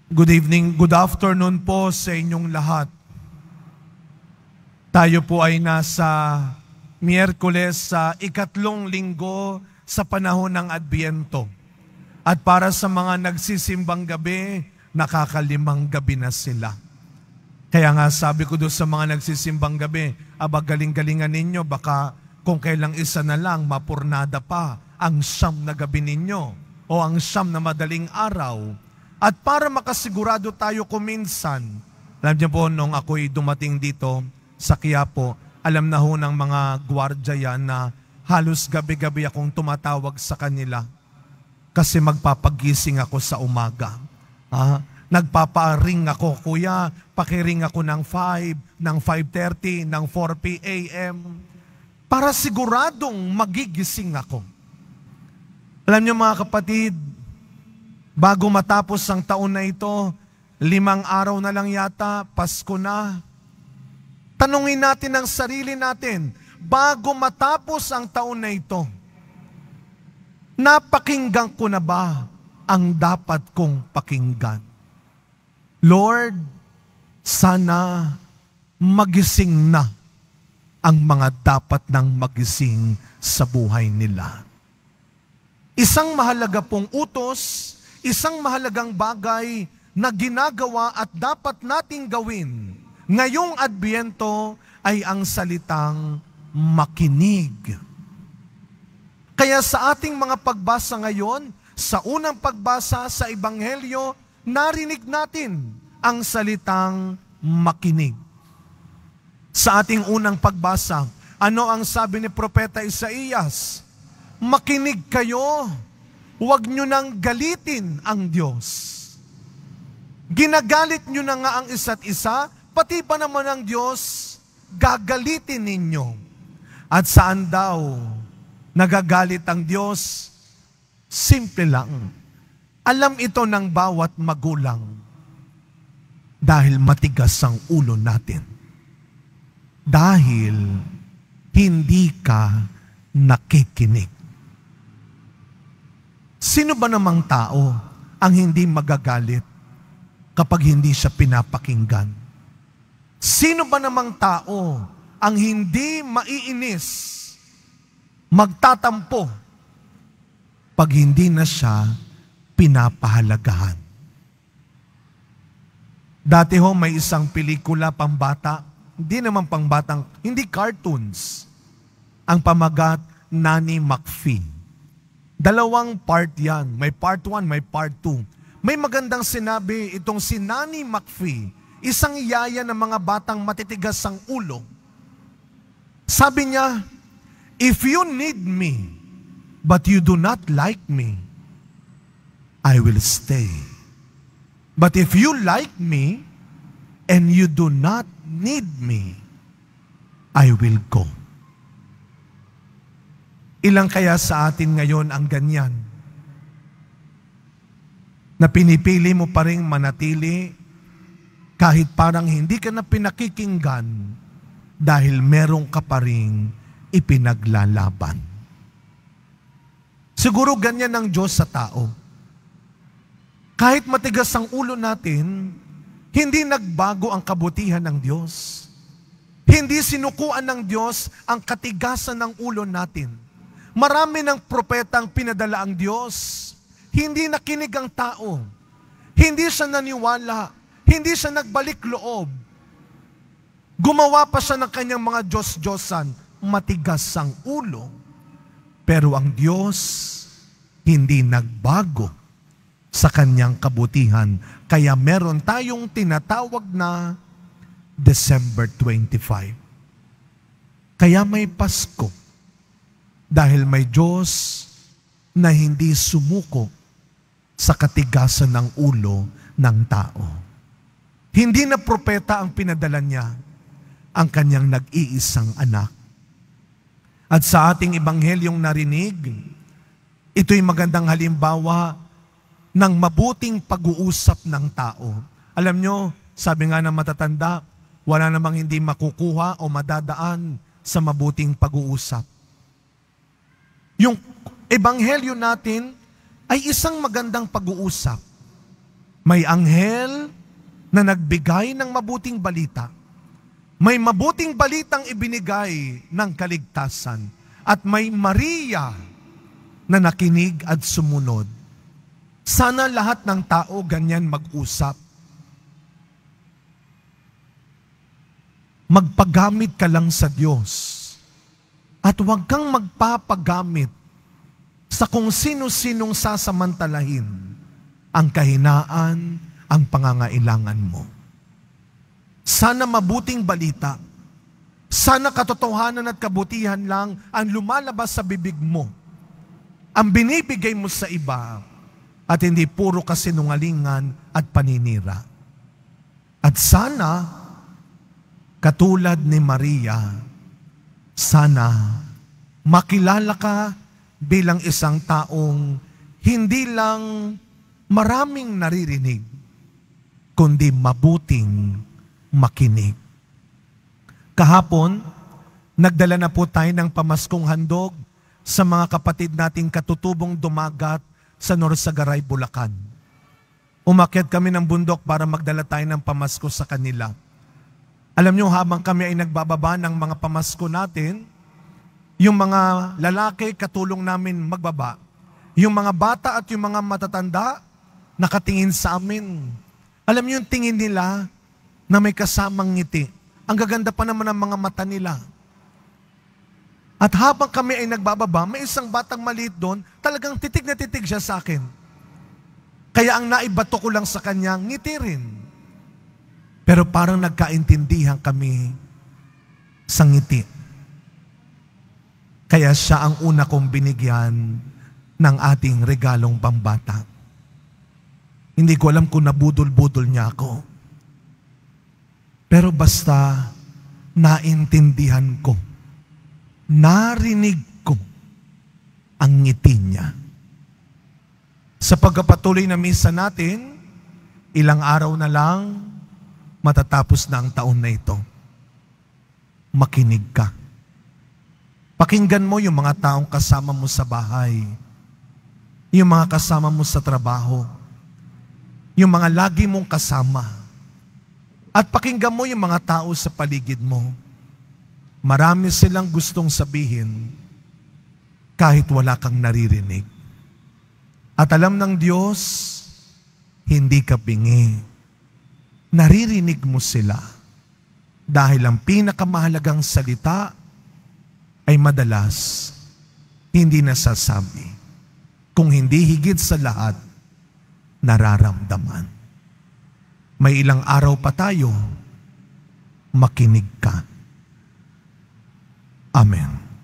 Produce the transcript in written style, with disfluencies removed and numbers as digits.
Good evening, good afternoon po sa inyong lahat. Tayo po ay nasa Miyerkules sa ikatlong linggo sa panahon ng Adbyento. At para sa mga nagsisimbang gabi, nakakalimang gabi na sila. Kaya nga sabi ko doon sa mga nagsisimbang gabi, galing-galingan ninyo, baka kung kailang isa na lang, mapurnada pa ang siyam na gabi ninyo o ang siyam na madaling araw. At para makasigurado tayo kuminsan, alam niyo po, nung ako'y dumating dito sa Quiapo, alam na ho ng mga gwardya yan na halos gabi-gabi akong tumatawag sa kanila kasi magpapagising ako sa umaga. Nagpaparing ako, kuya, pakiring ako ng 5, ng 5:30, ng 4 p.m. para siguradong magigising ako. Alam niyo mga kapatid, bago matapos ang taon na ito, 5 araw na lang yata, Pasko na. Tanungin natin ang sarili natin, bago matapos ang taon na ito, napakinggan ko na ba ang dapat kong pakinggan? Lord, sana magising na ang mga dapat nang magising sa buhay nila. Isang mahalaga pong utos, isang mahalagang bagay na ginagawa at dapat nating gawin ngayong Adbyento ay ang salitang makinig. Kaya sa ating mga pagbasa ngayon, sa unang pagbasa sa Ebanghelyo, narinig natin ang salitang makinig. Sa ating unang pagbasa, ano ang sabi ni Propeta Isaías? Makinig kayo, huwag nyo nang galitin ang Diyos. Ginagalit nyo na nga ang isa't isa, pati pa naman ang Diyos, gagalitin ninyo. At saan daw nagagalit ang Diyos? Simple lang. Alam ito ng bawat magulang dahil matigas ang ulo natin. Dahil hindi ka nakikinig. Sino ba namang tao ang hindi magagalit kapag hindi siya pinapakinggan? Sino ba namang tao ang hindi maiinis, magtatampo, pag hindi na siya pinapahalagahan? Dati ho may isang pelikula pambata, hindi naman pangbatang, hindi cartoons, ang pamagat Nanny McPhee. 2 part yan. May part 1, may part 2. May magandang sinabi itong si Nanny McPhee, isang yaya ng mga batang matitigas ang ulo. Sabi niya, if you need me, but you do not like me, I will stay. But if you like me, and you do not need me, I will go. Ilang kaya sa atin ngayon ang ganyan? Na pinipili mo pa rin manatili kahit parang hindi ka na pinakikinggan dahil meron ka pa rin ipinaglalaban. Siguro ganyan ang Diyos sa tao. Kahit matigas ang ulo natin, hindi nagbago ang kabutihan ng Diyos. Hindi sinukuan ng Diyos ang katigasan ng ulo natin. Marami ng propetang pinadala ang Diyos. Hindi nakinig ang tao. Hindi siya naniwala. Hindi siya nagbalik loob. Gumawa pa siya ng kanyang mga Diyos-Diyosan. Matigas ang ulo. Pero ang Diyos hindi nagbago sa kanyang kabutihan. Kaya meron tayong tinatawag na December 25. Kaya may Pasko. Dahil may Diyos na hindi sumuko sa katigasan ng ulo ng tao. Hindi na propeta ang pinadala niya, ang kanyang nag-iisang anak. At sa ating ebanghelyong narinig, ito'y magandang halimbawa ng mabuting pag-uusap ng tao. Alam nyo, sabi nga ng matatanda, wala namang hindi makukuha o madadaan sa mabuting pag-uusap. Yung ebanghelyo natin ay isang magandang pag-uusap. May anghel na nagbigay ng mabuting balita. May mabuting balitang ibinigay ng kaligtasan. At may Maria na nakinig at sumunod. Sana lahat ng tao ganyan mag-usap. Magpagamit ka lang sa Diyos. At huwag kang magpapagamit sa kung sino-sinong sasamantalahin ang kahinaan, ang pangangailangan mo. Sana mabuting balita, sana katotohanan at kabutihan lang ang lumalabas sa bibig mo, ang binibigay mo sa iba, at hindi puro kasinungalingan at paninira. At sana, katulad ni Maria, sana makilala ka bilang isang taong hindi lang maraming naririnig, kundi mabuting makinig. Kahapon, nagdala na po tayo ng pamaskong handog sa mga kapatid nating katutubong dumagat sa Norsagaray, Bulacan. Umakyat kami ng bundok para magdala tayo ng pamasko sa kanila. Alam nyo, habang kami ay nagbababa ng mga pamasko natin, yung mga lalaki katulong namin magbaba, yung mga bata at yung mga matatanda nakatingin sa amin. Alam nyo yung tingin nila na may kasamang ngiti. Ang gaganda pa naman ng mga mata nila. At habang kami ay nagbababa, may isang batang maliit doon, talagang titig na titig siya sa akin. Kaya ang naibato ko lang sa kanya, ngiti rin. Pero parang nagkaintindihan kami sa ngiti. Kaya siya ang una kong binigyan ng ating regalong pambata. Hindi ko alam kung nabudol-budol niya ako. Pero basta naintindihan ko, narinig ko ang ngiti niya. Sa pagpapatuloy na misa natin, ilang araw na lang, matatapos na ang taon na ito. Makinig ka. Pakinggan mo yung mga taong kasama mo sa bahay, yung mga kasama mo sa trabaho, yung mga lagi mong kasama. At pakinggan mo yung mga tao sa paligid mo. Marami silang gustong sabihin kahit wala kang naririnig. At alam ng Diyos, hindi ka bingi. Naririnig mo sila dahil ang pinakamahalagang salita ay madalas hindi nasasabi. Kung hindi higit sa lahat, nararamdaman. May ilang araw pa tayo, makinig ka. Amen.